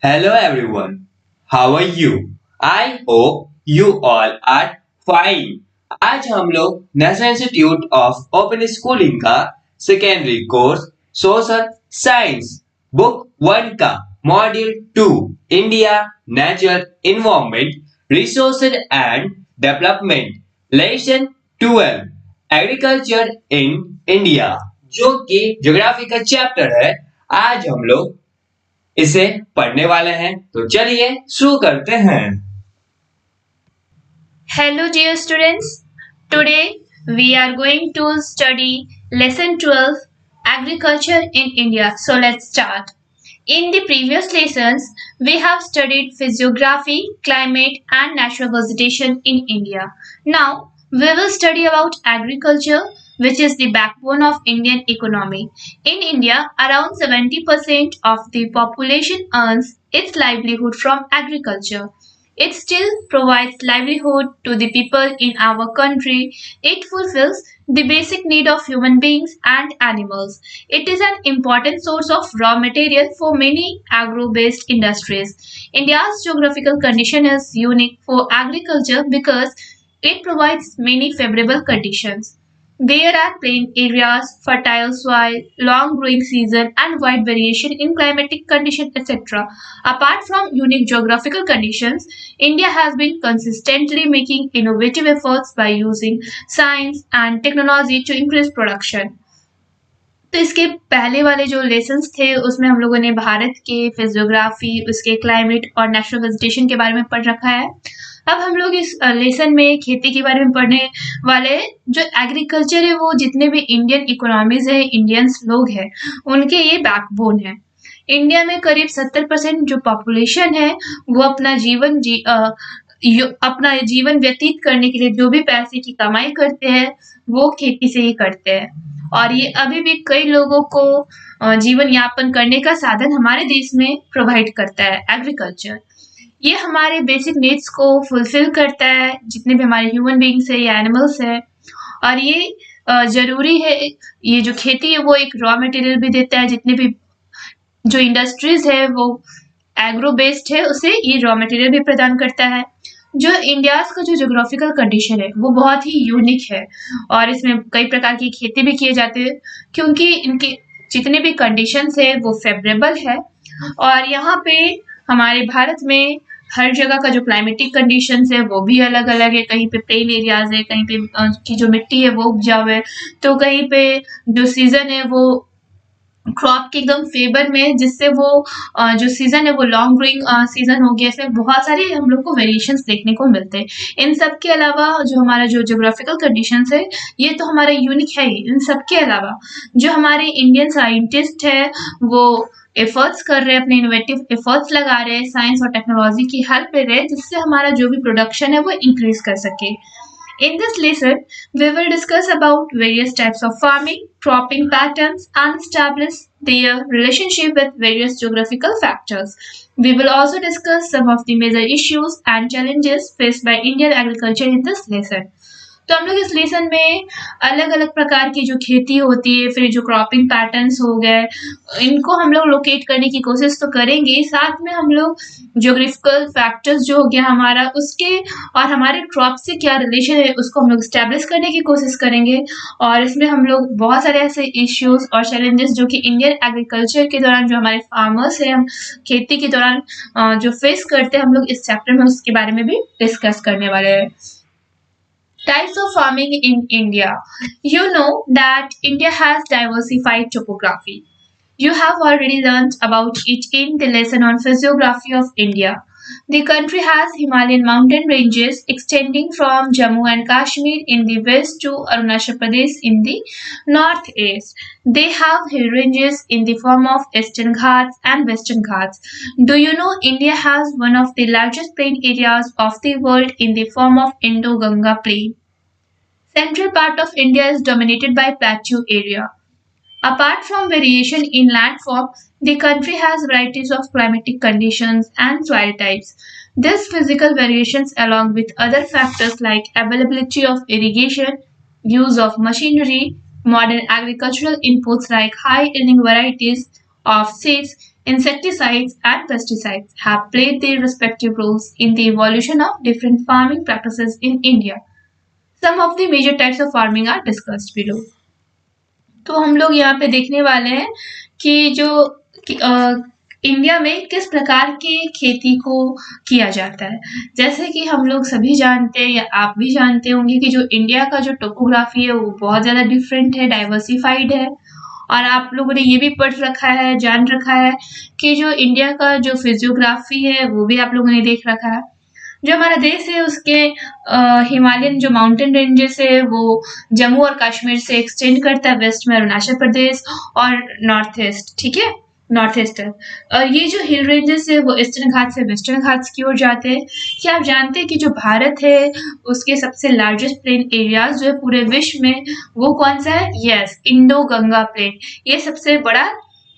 Hello everyone, how are you? I hope you all are fine. आज हम लोग national institute of open schooling का secondary course social science book 1 का module 2 India nature environment resources and development lesson 12 agriculture in India जो कि geography का chapter है। आज हम लोग इसे पढ़ने वाले हैं, तो चलिए शुरू करते हैं। Hello dear students, today we are going to study lesson 12 agriculture in India. So let's start. In the previous lessons, we have studied physiography, climate and natural vegetation in India. Now we will study about agriculture, which is the backbone of Indian economy. In India, around 70% of the population earns its livelihood from agriculture. It still provides livelihood to the people in our country. It fulfills the basic need of human beings and animals. It is an important source of raw material for many agro-based industries. India's geographical condition is unique for agriculture because it provides many favorable conditions. There are plain areas, fertile soil, long growing season, and wide variation in climatic conditions, etc. Apart from unique geographical conditions, India has been consistently making innovative efforts by using science and technology to increase production. तो इसके पहले वाले जो lessons थे उसमें हम लोगों ने भारत के फिजियोग्राफी, उसके क्लाइमेट और नेचुरल वेजिटेशन के बारे में पढ़ रखा है। अब हम लोग इस लेसन में खेती के बारे में पढ़ने वाले हैं। जो एग्रीकल्चर है वो जितने भी इंडियन इकोनॉमीज है, इंडियंस लोग हैं, उनके ये बैकबोन है। इंडिया में करीब 70% जो पॉपुलेशन है वो अपना जीवन व्यतीत करने के लिए जो भी पैसे की कमाई करते हैं वो खेती से ही करते हैं, और ये अभी भी कई लोगों को जीवन यापन करने का साधन हमारे देश में प्रोवाइड करता है एग्रीकल्चर। ये हमारे बेसिक नीड्स को फुलफिल करता है, जितने भी हमारे ह्यूमन बींग्स है या एनिमल्स है, और ये जरूरी है। ये जो खेती है वो एक रॉ मटेरियल भी देता है। जितने भी जो इंडस्ट्रीज है वो एग्रो बेस्ड है, उसे ये रॉ मटेरियल भी प्रदान करता है। जो इंडियाज का जो जोग्राफिकल कंडीशन है वो बहुत ही यूनिक है, और इसमें कई प्रकार की खेती भी किए जाते हैं क्योंकि इनके जितने भी कंडीशंस है वो फेवरेबल है। और यहाँ पे हमारे भारत में हर जगह का जो क्लाइमेटिक कंडीशंस है वो भी अलग अलग है। कहीं पे प्लेन एरियाज है, कहीं पे की जो मिट्टी है वो उपजाऊ है, तो कहीं पे जो सीजन है वो क्रॉप के एकदम फेवर में, जिससे वो जो सीजन है वो लॉन्ग ग्रोइंग सीजन हो गया। इसमें बहुत सारे हम लोग को वेरिएशंस देखने को मिलते हैं। इन सब के अलावा जो हमारा जो ज्योग्राफिकल कंडीशंस है ये तो हमारा यूनिक है ही। इन सब के अलावा जो हमारे इंडियन साइंटिस्ट है वो एफर्ट्स कर रहे हैं, अपने इनोवेटिव एफर्ट्स लगा रहे हैं, साइंस और टेक्नोलॉजी की हेल्प ले रहे हैं, जिससे हमारा जो भी प्रोडक्शन है वो इंक्रीज कर सके। In this lesson, we will discuss about various types of farming, cropping patterns, and establish their relationship with various geographical factors. We will also discuss some of the major issues and challenges faced by Indian agriculture in this lesson. तो हम लोग इस lesson में अलग अलग प्रकार की जो खेती होती है, फिर जो क्रॉपिंग पैटर्न्स हो गए, इनको हम लोग लोकेट करने की कोशिश तो करेंगे। साथ में हम लोग ज्योग्राफिकल फैक्टर्स जो हो गया हमारा, उसके और हमारे क्रॉप से क्या रिलेशन है उसको हम लोग स्टैब्लिश करने की कोशिश करेंगे। और इसमें हम लोग बहुत सारे ऐसे इश्यूज और चैलेंजेस जो कि इंडियन एग्रीकल्चर के दौरान जो हमारे फार्मर्स हैं, हम खेती के दौरान जो फेस करते हैं, हम लोग इस चैप्टर में उसके बारे में भी डिस्कस करने वाले हैं। Types of farming in India. You know that India has diversified topography. You have already learned about it in the lesson on physiography of India. The country has Himalayan mountain ranges extending from Jammu and Kashmir in the west to Arunachal Pradesh in the northeast. They have hill ranges in the form of Eastern Ghats and Western Ghats. Do you know India has one of the largest plain areas of the world in the form of Indo-Ganga plain? Central part of India is dominated by plateau area. Apart from variation in landform, the country has varieties of climatic conditions and soil types. These physical variations, along with other factors like availability of irrigation, use of machinery, modern agricultural inputs like high-yielding varieties, of seeds, insecticides, and pesticides have played their respective roles in the evolution of different farming practices in India. Some of the major types of farming are discussed below. तो हम लोग यहाँ पे देखने वाले हैं कि जो इंडिया में किस प्रकार की खेती को किया जाता है। जैसे कि हम लोग सभी जानते हैं या आप भी जानते होंगे कि जो इंडिया का जो टोपोग्राफी है वो बहुत ज़्यादा डिफरेंट है, डाइवर्सिफाइड है। और आप लोगों ने ये भी पढ़ रखा है, जान रखा है कि जो इंडिया का जो फिजियोग्राफी है वो भी आप लोगों ने देख रखा है। जो हमारा देश है उसके हिमालयन जो माउंटेन रेंजेस है वो जम्मू और कश्मीर से एक्सटेंड करता है, वेस्ट में अरुणाचल प्रदेश और नॉर्थ ईस्ट, ठीक है, नॉर्थ ईस्टर्न। और ये जो हिल रेंजेस है वो ईस्टर्न घाट से वेस्टर्न घाट्स की ओर जाते हैं। क्या आप जानते हैं कि जो भारत है उसके सबसे लार्जेस्ट प्लेन एरियाज जो है पूरे विश्व में वो कौन सा है? Yes, Indo Ganga plain. ये सबसे बड़ा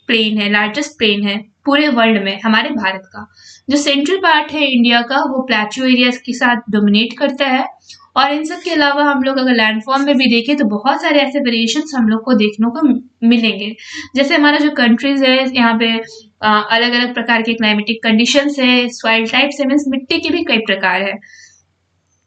प्लेन है, लार्जेस्ट प्लेन है पूरे वर्ल्ड में हमारे भारत का। जो सेंट्रल पार्ट है इंडिया का वो प्लेट्यू एरियाज के साथ डोमिनेट करता है। और इन सब के अलावा हम लोग अगर लैंडफॉर्म में भी देखें तो बहुत सारे ऐसे वेरिएशंस हम लोग को देखने को मिलेंगे। जैसे हमारा जो कंट्रीज है यहाँ पे अलग अलग प्रकार के क्लाइमेटिक कंडीशंस है, सॉइल टाइप्स है, मीन्स मिट्टी के भी कई प्रकार है।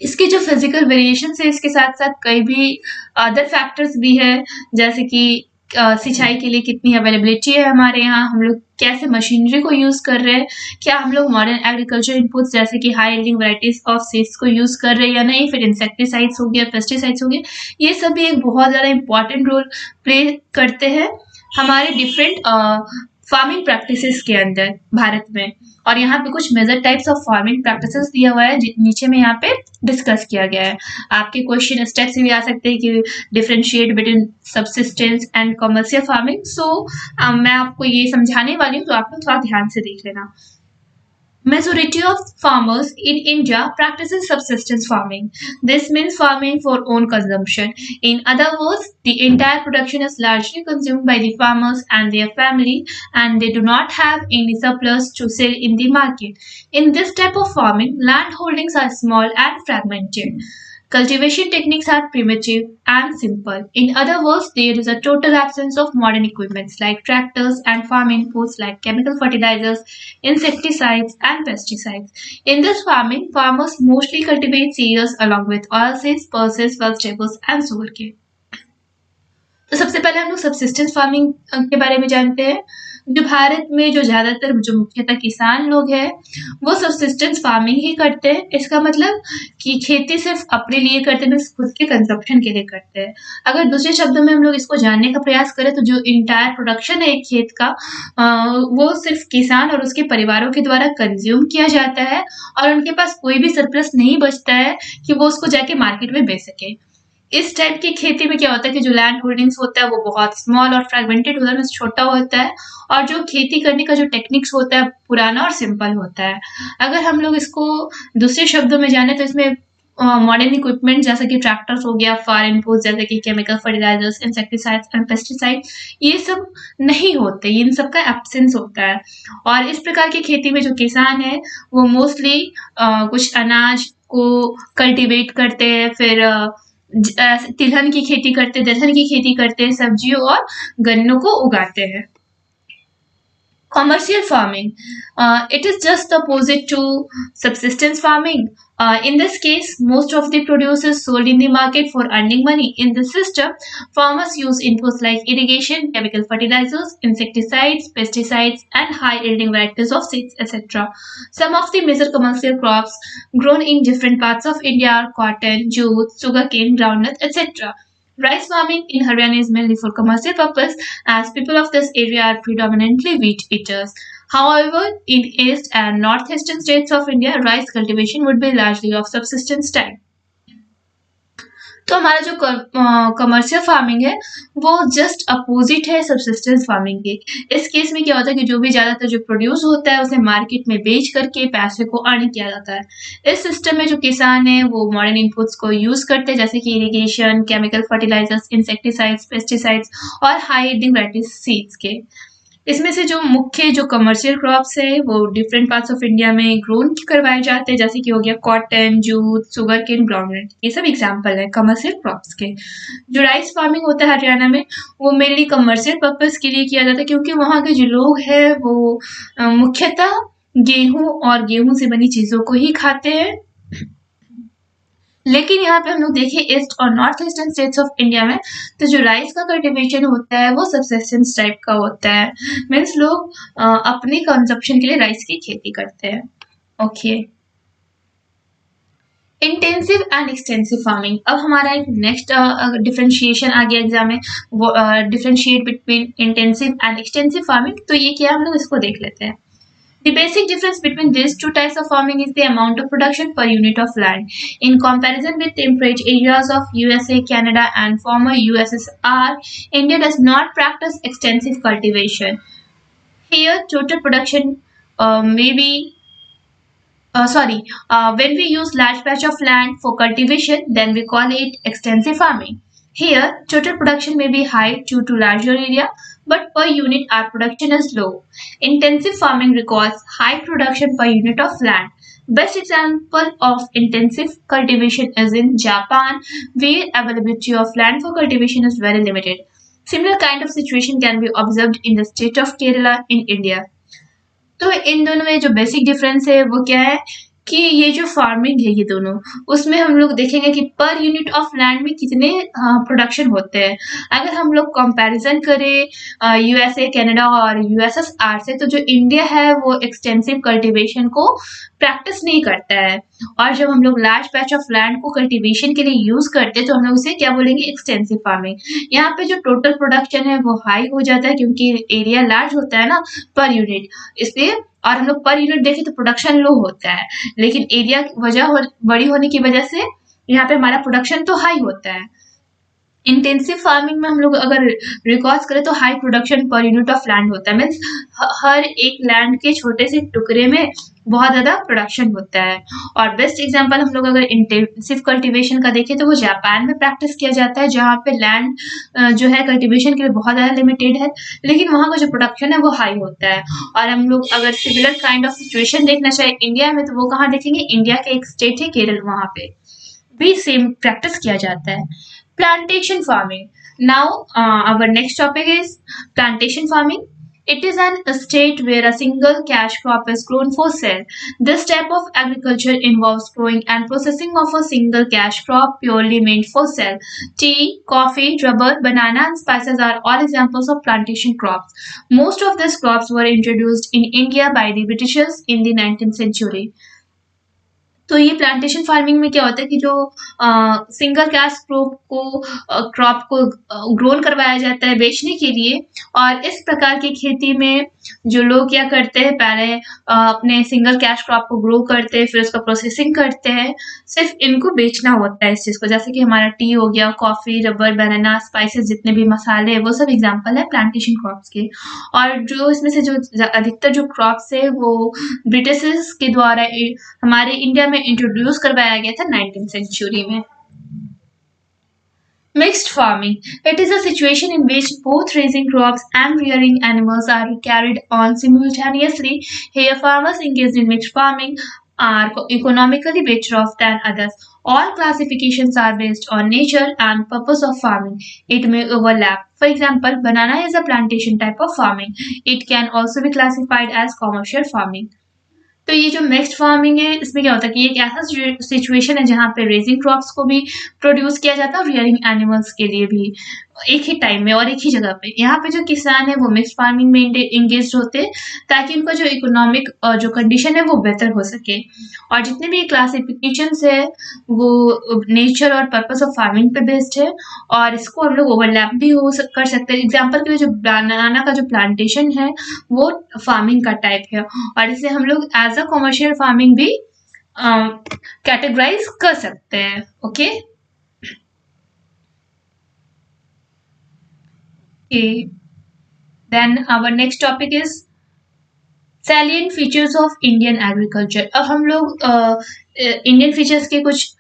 इसके जो फिजिकल वेरिएशंस है इसके साथ साथ कई भी अदर फैक्टर्स भी है, जैसे कि सिंचाई के लिए कितनी अवेलेबिलिटी है हमारे यहाँ, हम लोग कैसे मशीनरी को यूज कर रहे हैं, क्या हम लोग मॉडर्न एग्रीकल्चर इनपुट्स जैसे कि high yielding varieties of seeds को यूज कर रहे हैं या नहीं, फिर इंसेक्टिसाइड्स हो गया, पेस्टिसाइड्स हो गया, ये सब भी एक बहुत ज़्यादा इंपॉर्टेंट रोल प्ले करते हैं हमारे डिफरेंट फार्मिंग प्रैक्टिसेस के अंदर भारत में। और यहाँ पे कुछ major types of farming practices दिया हुआ है नीचे में यहाँ पे डिस्कस किया गया है। आपके क्वेश्चन इस टाइप से भी आ सकते हैं कि differentiate between subsistence and commercial farming. So मैं आपको ये समझाने वाली हूँ तो आप लोग थोड़ा ध्यान से देख लेना। Majority of farmers in India practices subsistence farming. This means farming for own consumption. In other words, the entire production is largely consumed by the farmers and their family, and they do not have any surplus to sell in the market. In this type of farming, land holdings are small and fragmented. Cultivation techniques are primitive and simple. In other words, there is a total absence of modern equipments like tractors and farm inputs like chemical fertilizers, insecticides, and pesticides. In this farming, farmers mostly cultivate cereals along with oilseeds, pulses, vegetables, and sugarcane. तो सबसे पहले हम लोग subsistence farming के बारे में जानते हैं। जो भारत में जो ज्यादातर जो मुख्यतः किसान लोग हैं वो सबसिस्टेंस फार्मिंग ही करते हैं। इसका मतलब कि खेती सिर्फ अपने लिए करते हैं, खुद के कंजप्शन के लिए करते हैं। अगर दूसरे शब्दों में हम लोग इसको जानने का प्रयास करें तो जो इंटायर प्रोडक्शन है एक खेत का वो सिर्फ किसान और उसके परिवारों के द्वारा कंज्यूम किया जाता है और उनके पास कोई भी सरप्लस नहीं बचता है कि वो उसको जाके मार्केट में बेच सके। इस टाइप की खेती में क्या होता है कि जो लैंड होल्डिंग्स होता है वो बहुत स्मॉल और फ्रेगमेंटेड होता है, छोटा होता है, और जो खेती करने का जो टेक्निक्स होता है पुराना और सिंपल होता है। अगर हम लोग इसको दूसरे शब्दों में जाने तो इसमें मॉडर्न इक्विपमेंट जैसे कि ट्रैक्टर्स हो गया, फार्म इनपुट्स जैसे कि chemical fertilisers, insecticides and pesticide, ये सब नहीं होते, इन सब का एब्सेंस होता है। और इस प्रकार की खेती में जो किसान है वो मोस्टली कुछ अनाज को कल्टिवेट करते हैं, फिर तिलहन की खेती करते, दलहन की खेती करते, सब्जियों और गन्नों को उगाते हैं। Commercial farming, it is just the opposite to subsistence farming. In this case, most of the produce is sold in the market for earning money. In this system, farmers use inputs like irrigation, chemical fertilizers, insecticides, pesticides, and high-yielding varieties of seeds, etc. Some of the major commercial crops grown in different parts of India are cotton, jute, sugarcane, groundnut, etc. Rice farming in Haryana is mainly for commercial purpose as people of this area are predominantly wheat eaters. However, in east and northeastern states of India, rice cultivation would be largely of subsistence type. तो हमारा जो commercial farming है वो just opposite है subsistence farming के। इस case में क्या होता है कि जो भी ज्यादातर जो प्रोड्यूस होता है उसे मार्केट में बेच करके पैसे को अर्न किया जाता है। इस सिस्टम में जो किसान है वो मॉडर्न इनपुट्स को यूज करते हैं जैसे कि irrigation, chemical fertilisers, insecticides, pesticides और हाई यील्डिंग वैराइटीज सीड्स के। इसमें से जो मुख्य जो कमर्शियल क्रॉप्स है वो डिफरेंट पार्ट्स ऑफ इंडिया में ग्रोन करवाए जाते हैं, जैसे कि हो गया cotton, jute, sugar cane, groundnut, ये सब एग्जाम्पल है कमर्शियल क्रॉप्स के। जो राइस फार्मिंग होता है हरियाणा में, वो मेनली कमर्शियल पर्पज के लिए किया जाता है, क्योंकि वहाँ के जो लोग हैं वो मुख्यतः गेहूं और गेहूं से बनी चीजों को ही खाते हैं। लेकिन यहाँ पे हम लोग देखें ईस्ट और north eastern states of India में, तो जो राइस का कल्टीवेशन होता है वो सबसिस्टेंस टाइप का होता है। मीन्स लोग अपने कंजप्शन के लिए राइस की खेती करते हैं। Okay, intensive and extensive farming. अब हमारा एक नेक्स्ट डिफरेंशिएशन आ गया एग्जाम में, वो differentiate between intensive and extensive farming. तो ये क्या, हम लोग इसको देख लेते हैं। The basic difference between these two types of farming is the amount of production per unit of land. In comparison with temperate areas of USA, Canada, and former USSR, India does not practice extensive cultivation. Here, total production may be when we use large patch of land for cultivation, then we call it extensive farming. Here, total production may be high due to larger area, but per unit our production is low. Intensive farming requires high production per unit of land. Best example of intensive cultivation is in Japan, where availability of land for cultivation is very limited. Similar kind of situation can be observed in the state of Kerala in India. तो इन दोनों में जो basic difference है वो क्या है कि ये जो फार्मिंग है ये दोनों, उसमें हम लोग देखेंगे कि पर यूनिट ऑफ लैंड में कितने प्रोडक्शन होते हैं। अगर हम लोग कंपैरिजन करें यूएसए, कनाडा और यूएसएसआर से, तो जो इंडिया है वो एक्सटेंसिव कल्टीवेशन को प्रैक्टिस नहीं करता है। और जब हम लोग लार्ज पैच ऑफ लैंड को कल्टीवेशन के लिए यूज करते हैं तो हम लोग उसे क्या बोलेंगे, एक्सटेंसिव फार्मिंग। यहाँ पे जो टोटल प्रोडक्शन है वो हाई हो जाता है क्योंकि एरिया लार्ज होता है ना पर यूनिट, इसलिए। और हम लोग पर यूनिट देखें तो प्रोडक्शन लो होता है, लेकिन एरिया बड़ी होने की वजह से यहाँ पे हमारा प्रोडक्शन तो हाई होता है। इंटेंसिव फार्मिंग में हम लोग अगर रिकॉर्ड करें तो high production per unit of land होता है। मीन्स हर एक लैंड के छोटे से टुकड़े में बहुत ज्यादा प्रोडक्शन होता है। और बेस्ट एग्जांपल हम लोग अगर इंटेंसिव कल्टीवेशन का देखें तो वो जापान में प्रैक्टिस किया जाता है, जहाँ पे लैंड जो है कल्टीवेशन के लिए बहुत ज्यादा लिमिटेड है, लेकिन वहाँ का जो प्रोडक्शन है वो हाई होता है। और हम लोग अगर सिमिलर काइंड ऑफ सिचुएशन देखना चाहे इंडिया में, तो वो कहाँ देखेंगे, इंडिया के एक स्टेट है केरल, वहाँ पे भी सेम प्रैक्टिस किया जाता है। Plantation farming. Now, our next topic is plantation farming. It is an estate where a single cash crop is grown for sale. This type of agriculture involves growing and processing of a single cash crop purely meant for sale. Tea, coffee, rubber, banana, and spices are all examples of plantation crops. Most of these crops were introduced in India by the Britishers in the 19th century. तो ये plantation farming में क्या होता है कि जो single cash crop को grown करवाया जाता है बेचने के लिए। और इस प्रकार की खेती में जो लोग क्या करते हैं, पहले अपने सिंगल कैश क्रॉप को ग्रो करते हैं, फिर उसका प्रोसेसिंग करते हैं, सिर्फ इनको बेचना होता है इस चीज को। जैसे कि हमारा टी हो गया, कॉफी, रबर, बनाना, स्पाइसेस, जितने भी मसाले हैं वो सब एग्जाम्पल है प्लांटेशन क्रॉप्स के। और जो इसमें से जो अधिकतर जो क्रॉप्स है वो ब्रिटिशर्स के द्वारा हमारे इंडिया में इंट्रोड्यूस करवाया गया था 19th सेंचुरी में। Mixed farming. It is a situation in which both raising crops and rearing animals are carried on simultaneously. Here, farmers engaged in mixed farming are economically better off than others. All classifications are based on nature and purpose of farming. It may overlap. For example, banana is a plantation type of farming. It can also be classified as commercial farming. तो ये जो mixed farming है, इसमें क्या होता है कि एक ऐसा सिचुएशन है जहाँ पे रेजिंग क्रॉप्स को भी प्रोड्यूस किया जाता है और रियरिंग एनिमल्स के लिए भी एक ही टाइम में और एक ही जगह पे। यहाँ पे जो किसान है वो मिक्स्ड फार्मिंग में इंगेज होते हैं ताकि उनका जो इकोनॉमिक जो कंडीशन है वो बेहतर हो सके। और जितने भी क्लासिफिकेशंस है वो नेचर और पर्पस ऑफ फार्मिंग पे बेस्ड है, और इसको हम लोग ओवरलैप भी कर सकते हैं। एग्जाम्पल के लिए जो बनाना का जो प्लांटेशन है वो फार्मिंग का टाइप है, और इसे हम लोग एज अ कॉमर्शियल फार्मिंग भी कैटेगराइज कर सकते हैं। Okay, then our next topic is salient features of Indian agriculture. अब हम लोग इंडियन फीचर्स के कुछ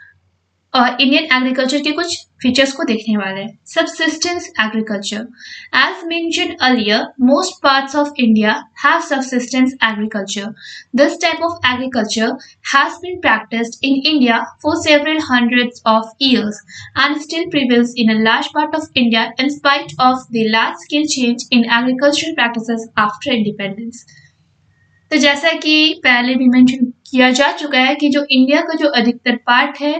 और इंडियन एग्रीकल्चर के कुछ फीचर्स को देखने वाले हैं। Subsistence agriculture, as mentioned earlier, most parts of India have subsistence agriculture. This type of agriculture has been practiced in India for several hundreds of years and still prevails in a large part of India in spite of the large-scale change in agricultural practices after independence. तो जैसा कि पहले भी mention किया जा चुका है कि जो इंडिया का जो अधिकतर पार्ट है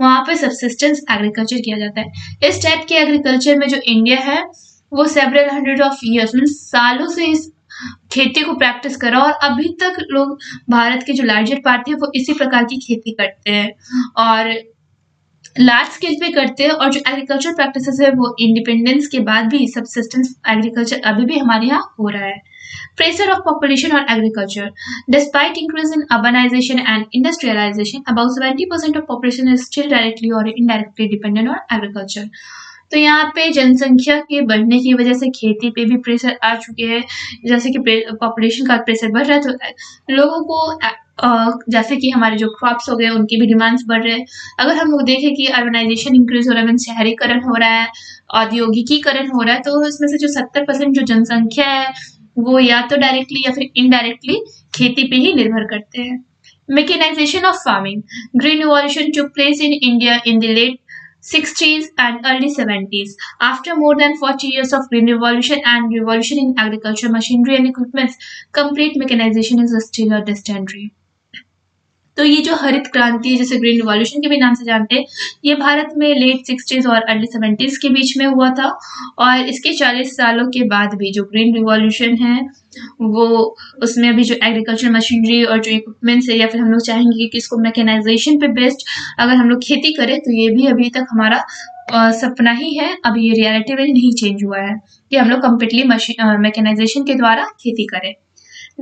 वहाँ पे सबसिस्टेंस एग्रीकल्चर किया जाता है। इस टाइप के एग्रीकल्चर में जो इंडिया है वो several hundred of years mean सालों से इस खेती को प्रैक्टिस करा और अभी तक लोग भारत के जो लार्जर पार्ट है वो इसी प्रकार की खेती करते हैं और लार्ज स्केल पे करते हैं और जो एग्रीकल्चर प्रैक्टिसेस है वो इंडिपेंडेंस के बाद भी सबसिस्टेंस एग्रीकल्चर अभी भी हमारे यहाँ हो रहा है। Pressure of population on agriculture. Despite increase in urbanization and industrialization, about 70% of population is still directly or indirectly dependent on agriculture. तो यहाँ पे जनसंख्या के बढ़ने की वजह से खेती पे भी प्रेशर आ चुके हैं। जैसे कि पॉपुलेशन का प्रेशर बढ़ रहा है तो लोगों को जैसे कि हमारे जो क्रॉप्स हो गए उनकी भी डिमांड्स बढ़ रहे हैं। अगर हम लोग देखें कि अर्बनाइजेशन इंक्रीज हो रहा है मीन शहरीकरण हो रहा है, औद्योगिकीकरण हो रहा है, तो इसमें से जो 70% जो जनसंख्या है वो या तो डायरेक्टली या फिर इनडायरेक्टली खेती पे ही निर्भर करते हैं। Mechanization of farming. Green revolution took place in India in the late 60s and early 70s. After more than 40 years of green revolution and revolution in agriculture machinery and equipments, complete mechanization is still a distant dream. तो ये जो हरित क्रांति जैसे green revolution के भी नाम से जानते हैं, ये भारत में लेट 60s और अर्ली 70s के बीच में हुआ था और इसके 40 सालों के बाद भी जो ग्रीन रिवॉल्यूशन है वो उसमें भी जो एग्रीकल्चर मशीनरी और जो इक्विपमेंट्स है या फिर हम लोग चाहेंगे कि इसको मैकेनाइजेशन पे बेस्ड अगर हम लोग खेती करें तो ये भी अभी तक हमारा सपना ही है, अभी ये रियलिटी में नहीं चेंज हुआ है कि हम लोग कम्प्लीटली मैकेनाइजेशन के द्वारा खेती करें।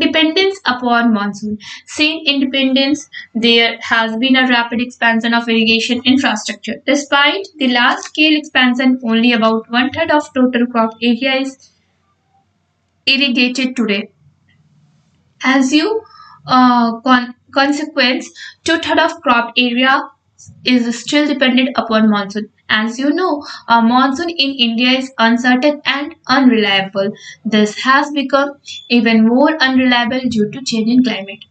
Dependence upon monsoon. Since independence, there has been a rapid expansion of irrigation infrastructure. Despite the large-scale expansion, only about one-third of total crop area is irrigated today. As you consequence, two-thirds of crop area is still dependent upon monsoon. As you know, monsoon in India is uncertain and unreliable. This has become even more unreliable due to change in climate.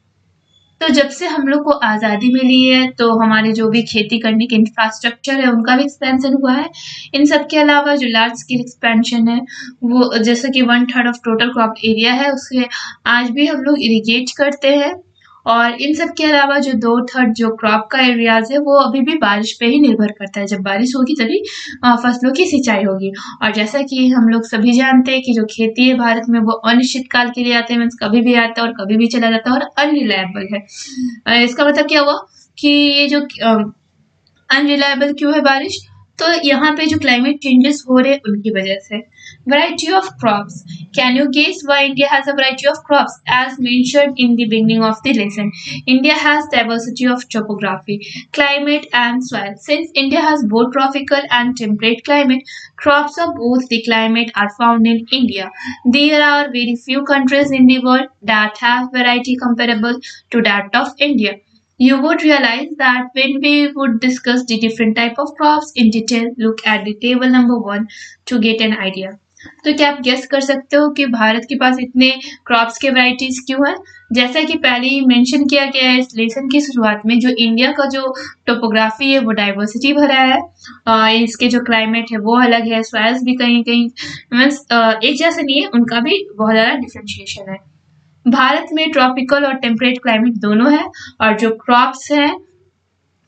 तो जब से हम लोग को आज़ादी मिली है तो हमारे जो भी खेती करने के इंफ्रास्ट्रक्चर है उनका भी एक्सपेंशन हुआ है। इन सब के अलावा जो लार्ज स्केल एक्सपेंशन है वो जैसे कि 1/3 ऑफ टोटल क्रॉप एरिया है उसके आज भी हम लोग इरिगेट करते हैं और इन सब के अलावा जो 2/3 जो क्रॉप का एरियाज है वो अभी भी बारिश पे ही निर्भर करता है। जब बारिश होगी तभी फसलों की सिंचाई होगी और जैसा कि हम लोग सभी जानते हैं कि जो खेती है भारत में वो अनिश्चित काल के लिए आते हैं, मीन्स कभी भी आता है और कभी भी चला जाता है और अनरिलायबल है। इसका मतलब क्या हुआ कि ये जो अनरिलायबल क्यों है बारिश, तो यहाँ पे जो क्लाइमेट चेंजेस हो रहे हैं उनकी वजह से। Variety of crops. Can you guess why India has a variety of crops? As mentioned in the beginning of the lesson, India has diversity of topography, climate and soil. Since India has both tropical and temperate climate, crops of both the climate are found in India. There are very few countries in the world that have variety comparable to that of India. You would realize that when we would discuss the different type of crops in detail, look at the table number 1 to get an idea. तो क्या आप guess कर सकते हो कि भारत के पास इतने crops के वैरायटीज क्यों है? जैसा कि पहले ही मेंशन किया गया है इस लेसन की शुरुआत में, जो इंडिया का जो टोपोग्राफी है वो डाइवर्सिटी भरा है। इसके जो क्लाइमेट है वो अलग है, सॉइल्स भी कहीं कहीं मीन्स एक जैसे नहीं है, उनका भी बहुत ज़्यादा डिफ्रेंशिएशन है। भारत में ट्रॉपिकल और टेम्परेट क्लाइमेट दोनों है और जो क्रॉप्स है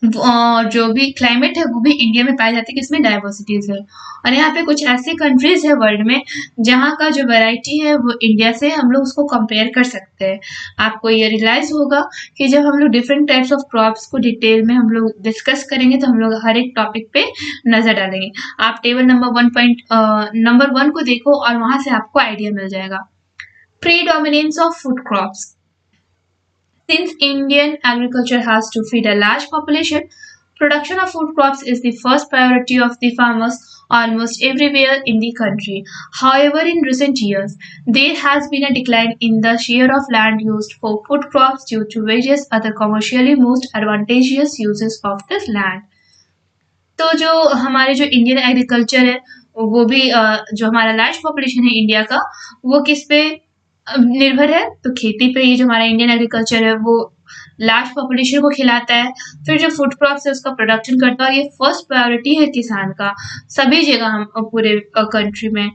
जो भी क्लाइमेट है वो भी इंडिया में पाए जाते हैं कि इसमें डाइवर्सिटीज है। और यहाँ पे कुछ ऐसे कंट्रीज है वर्ल्ड में जहाँ का जो वैरायटी है वो इंडिया से हम लोग उसको कंपेयर कर सकते हैं। आपको ये रियलाइज होगा कि जब हम लोग डिफरेंट टाइप्स ऑफ क्रॉप्स को डिटेल में हम लोग डिस्कस करेंगे तो हम लोग हर एक टॉपिक पे नजर डालेंगे। आप टेबल नंबर 1 को देखो और वहां से आपको आइडिया मिल जाएगा। Predominance of food crops. Since Indian agriculture has to feed a large population, production of food crops is the first priority of the farmers almost everywhere in the country. However, in recent years, there has been a decline in the share of land used for food crops due to various other commercially most advantageous uses of this land. तो जो हमारे जो Indian agriculture है वो भी जो हमारा large population है इंडिया का, वो किस पे निर्भर है, तो खेती पे। ये जो हमारा इंडियन एग्रीकल्चर है वो लार्ज पॉपुलेशन को खिलाता है। फिर जो फूड क्रॉप्स है उसका प्रोडक्शन करता है, ये फर्स्ट प्रायोरिटी है किसान का सभी जगह, हम पूरे कंट्री में।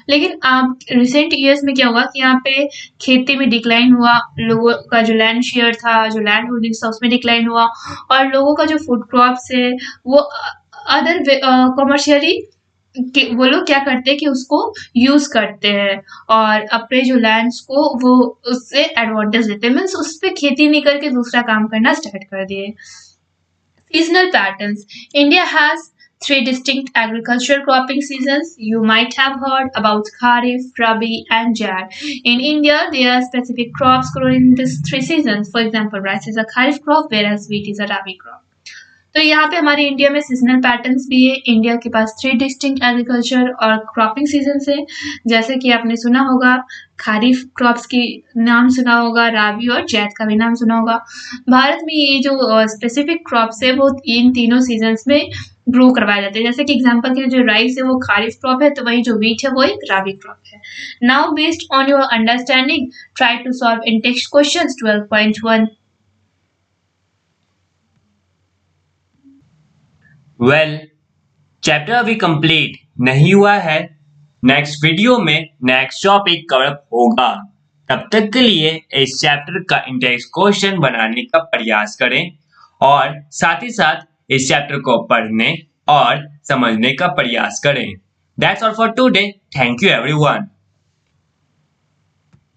लेकिन आप रिसेंट ईयर्स में क्या हुआ कि यहाँ पे खेती में डिक्लाइन हुआ, लोगों का जो लैंड शेयर था, जो लैंड होल्डिंग था उसमें डिक्लाइन हुआ, और लोगों का जो फूड क्रॉप्स है वो अदर कमर्शियली वो लोग क्या करते हैं कि उसको यूज करते हैं और अपने जो लैंड्स को वो उससे एडवांटेज लेते हैं, मीन्स उस पर खेती नहीं करके दूसरा काम करना स्टार्ट कर दिए। Seasonal patterns. India has three distinct agricultural cropping seasons. You might have heard about Kharif, Rabi, and Jar. In India, there are specific crops grown in these three seasons. For example, rice is a Kharif crop, whereas wheat is a Rabi crop. तो यहाँ पे हमारे India में seasonal patterns भी है। India के पास 3 distinct agriculture और cropping season है, जैसे कि आपने सुना होगा खारिफ क्रॉप्स की नाम सुना होगा, राबी और जैद का भी नाम सुना होगा। भारत में ये जो स्पेसिफिक क्रॉप्स है वो इन तीनों सीजन्स में ग्रो करवाए जाते हैं। जैसे कि एग्जांपल के लिए जो राइस है वो खारिफ क्रॉप है, तो वही जो व्हीट है वो एक राबी क्रॉप है। Now based on your understanding try to solve in text questions 12.1। Well, chapter अभी कंप्लीट नहीं हुआ है। नेक्स्ट वीडियो में नेक्स्ट टॉपिक कवर होगा। तब तक के लिए इस चैप्टर का इंडेक्स क्वेश्चन बनाने का प्रयास करें और साथ ही साथ इस चैप्टर को पढ़ने और समझने का प्रयास करें। That's all for today. Thank you everyone.